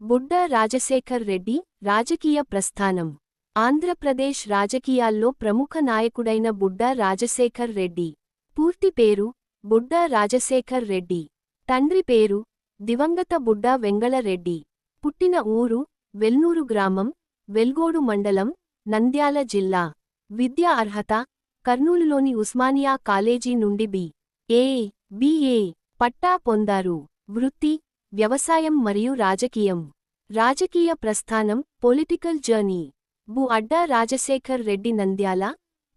బుడ్డా రాజశేఖర్ రెడ్డి రాజకీయ ప్రస్థానం. ఆంధ్రప్రదేశ్ రాజకీయాల్లో ప్రముఖ నాయకుడైన బుడ్డా రాజశేఖర్ రెడ్డి. పూర్తి పేరు బుడ్డా రాజశేఖర్ రెడ్డి. తండ్రి పేరు దివంగత బుడ్డా వెంగళ రెడ్డి. పుట్టిన ఊరు వెల్నూరు గ్రామం, వెల్గోడు మండలం, నంద్యాల జిల్లా. విద్యా అర్హత కర్నూలులోని ఉస్మానియా కాలేజీ నుండి బి.ఏ. పట్టా పొందారు. వృత్తి వ్యవసాయం మరియు రాజకీయం. రాజకీయ ప్రస్థానం పొలిటికల్ జర్నీ. బుడ్డా రాజశేఖర్ రెడ్డి నంద్యాల,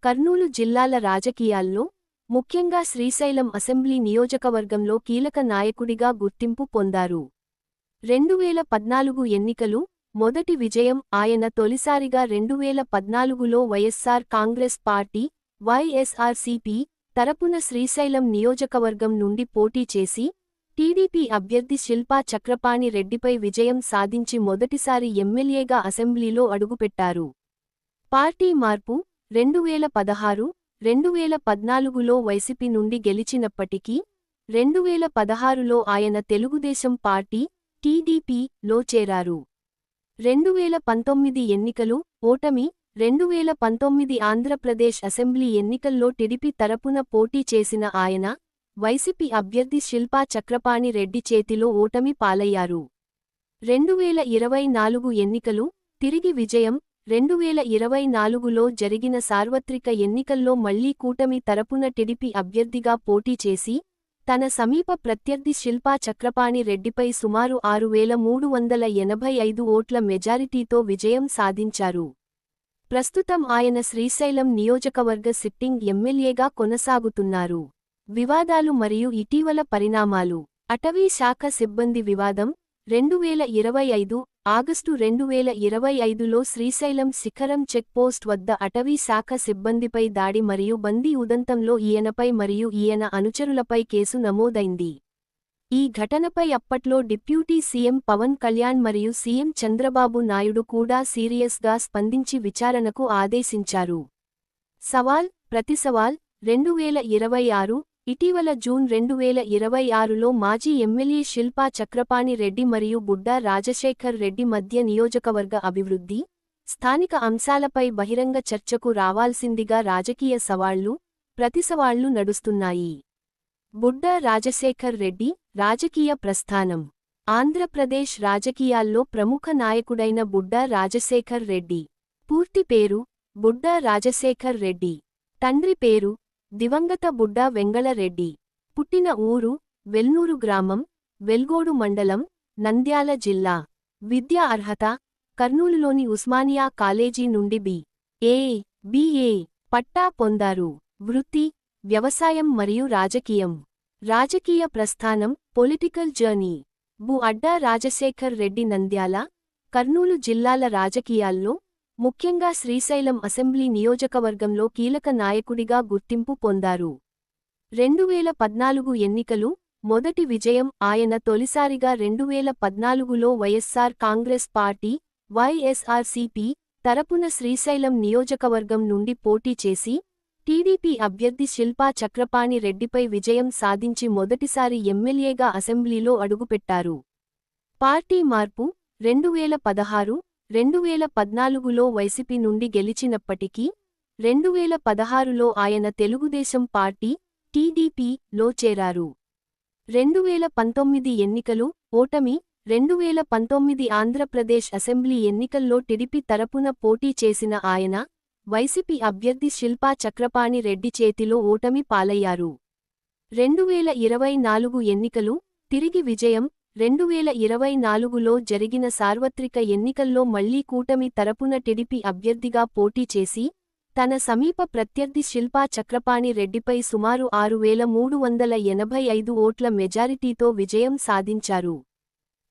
కర్నూలు జిల్లాల రాజకీయాల్లో, ముఖ్యంగా శ్రీశైలం అసెంబ్లీ నియోజకవర్గంలో కీలక నాయకుడిగా గుర్తింపు పొందారు. 2014 ఎన్నికలు మొదటి విజయం ఆయన తొలిసారిగా 2014లో వైఎస్సార్ కాంగ్రెస్ పార్టీ వైఎస్ఆర్సీపీ తరపున శ్రీశైలం నియోజకవర్గం నుండి పోటీ చేసి టీడీపీ అభ్యర్థి శిల్పా చక్రపాణి రెడ్డిపై విజయం సాధించి మొదటిసారి ఎమ్మెల్యేగా అసెంబ్లీలో అడుగుపెట్టారు. పార్టీ మార్పు 2016, 2014లో వైసీపీ నుండి గెలిచినప్పటికీ 2016లో ఆయన తెలుగుదేశం పార్టీ టీడీపీలో చేరారు. 2019 ఎన్నికలు ఓటమి 2019 ఆంధ్రప్రదేశ్ అసెంబ్లీ ఎన్నికల్లో టీడీపీ తరపున పోటీ చేసిన ఆయన వైసీపీ అభ్యర్థి శిల్పా చక్రపాణి రెడ్డి చేతిలో ఓటమి పాలయ్యారు. 2024 ఎన్నికలు తిరిగి విజయం 2024లో జరిగిన సార్వత్రిక ఎన్నికల్లో మళ్లీ కూటమి తరపున టీడీపీ అభ్యర్థిగా పోటీ చేసి తన సమీప ప్రత్యర్థి శిల్పా చక్రపాణి రెడ్డిపై సుమారు 6,385 ఓట్ల మెజారిటీతో విజయం సాధించారు. ప్రస్తుతం ఆయన శ్రీశైలం నియోజకవర్గ సిట్టింగ్ ఎమ్మెల్యేగా కొనసాగుతున్నారు. వివాదాలు మరియు ఇటీవల పరిణామాలు. అటవీ శాఖ సిబ్బంది వివాదం 2025 ఆగస్టు 2025లో శ్రీశైలం శిఖరం చెక్పోస్ట్ వద్ద అటవీ శాఖ సిబ్బందిపై దాడి మరియు బందీ ఉదంతంలో ఈయనపై మరియు ఈయన అనుచరులపై కేసు నమోదైంది. ఈ ఘటనపై అప్పట్లో డిప్యూటీ సీఎం పవన్ కళ్యాణ్ మరియు సీఎం చంద్రబాబు నాయుడు కూడా సీరియస్గా స్పందించి విచారణకు ఆదేశించారు. సవాల్ ప్రతిసవాల్ 2026 ఇటీవల జూన్ 2026లో మాజీ ఎమ్మెల్యే శిల్పా చక్రపాణి రెడ్డి మరియు బుడ్డా రాజశేఖర్ రెడ్డి మధ్య నియోజకవర్గ అభివృద్ధి, స్థానిక అంశాలపై బహిరంగ చర్చకు రావాల్సిందిగా రాజకీయ సవాళ్లు, ప్రతిసవాళ్లు నడుస్తున్నాయి. బుడ్డా రాజశేఖర్ రెడ్డి రాజకీయ ప్రస్థానం. ఆంధ్రప్రదేశ్ రాజకీయాల్లో ప్రముఖ నాయకుడైన బుడ్డా రాజశేఖర్ రెడ్డి. పూర్తి పేరు బుడ్డా రాజశేఖర్ రెడ్డి. తండ్రి పేరు దివంగత బుడ్డా వెంగళ రెడ్డి. పుట్టిన ఊరు వెల్నూరు గ్రామం, వెల్గోడు మండలం, నంద్యాల జిల్లా. విద్యా అర్హత కర్నూలులోని ఉస్మానియా కాలేజీ నుండి బి.ఏ. పట్టా పొందారు. వృత్తి వ్యవసాయం మరియు రాజకీయం. రాజకీయ ప్రస్థానం పొలిటికల్ జర్నీ. బుడ్డా రాజశేఖర్ రెడ్డి నంద్యాల, కర్నూలు జిల్లాల రాజకీయాల్లో, ముఖ్యంగా శ్రీశైలం అసెంబ్లీ నియోజకవర్గంలో కీలక నాయకుడిగా గుర్తింపు పొందారు. 2014 ఎన్నికలు మొదటి విజయం ఆయన తొలిసారిగా 2014లో వైఎస్సార్ కాంగ్రెస్ పార్టీ వైఎస్ఆర్సీపీ తరపున శ్రీశైలం నియోజకవర్గం నుండి పోటీ చేసి టీడీపీ అభ్యర్థి శిల్పా చక్రపాణి రెడ్డిపై విజయం సాధించి మొదటిసారి ఎమ్మెల్యేగా అసెంబ్లీలో అడుగుపెట్టారు. పార్టీ మార్పు 2016, 2014లో వైసీపీ నుండి గెలిచినప్పటికీ 2016లో ఆయన తెలుగుదేశం పార్టీ టీడీపీలో చేరారు. 2019 ఎన్నికలు ఓటమి 2019 ఆంధ్రప్రదేశ్ అసెంబ్లీ ఎన్నికల్లో టీడీపీ తరపున పోటీ చేసిన ఆయన వైసీపీ అభ్యర్థి శిల్పా చక్రపాణి రెడ్డి చేతిలో ఓటమి పాలయ్యారు. 2024 ఎన్నికలు తిరిగి విజయం 2024లో జరిగిన సార్వత్రిక ఎన్నికల్లో మళ్లీ కూటమి తరపున టీడీపీ అభ్యర్థిగా పోటీ చేసి తన సమీప ప్రత్యర్థి శిల్పా చక్రపాణి రెడ్డిపై సుమారు 6,385 ఓట్ల మెజారిటీతో విజయం సాధించారు.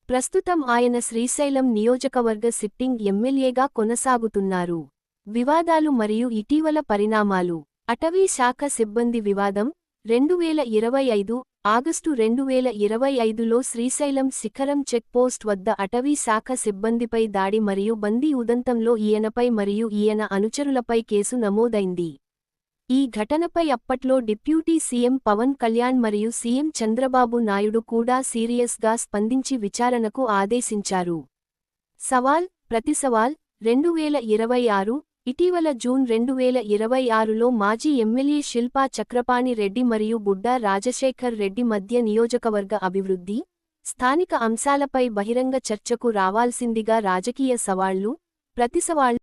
ప్రస్తుతం ఆయన శ్రీశైలం నియోజకవర్గ సిట్టింగ్ ఎమ్మెల్యేగా కొనసాగుతున్నారు. వివాదాలు మరియు ఇటీవల పరిణామాలు. అటవీ శాఖ సిబ్బంది వివాదం 2025 ఆగస్టు 2025లో శ్రీశైలం శిఖరం చెక్పోస్ట్ వద్ద అటవీ శాఖ సిబ్బందిపై దాడి మరియు బందీ ఉదంతంలో ఈయనపై మరియు ఈయన అనుచరులపై కేసు నమోదైంది. ఈ ఘటనపై అప్పట్లో డిప్యూటీ సీఎం పవన్ కళ్యాణ్ మరియు సీఎం చంద్రబాబు నాయుడు కూడా సీరియస్గా స్పందించి విచారణకు ఆదేశించారు. సవాల్ ప్రతిసవాల్ 2026 ఇటీవల జూన్ 2026లో మాజీ ఎమ్మెల్యే శిల్పా చక్రపాణి రెడ్డి మరియు బుడ్డా రాజశేఖర్ రెడ్డి మధ్య నియోజకవర్గ అభివృద్ధి, స్థానిక అంశాలపై బహిరంగ చర్చకు రావాల్సిందిగా రాజకీయ సవాళ్లు, ప్రతిసవాళ్లు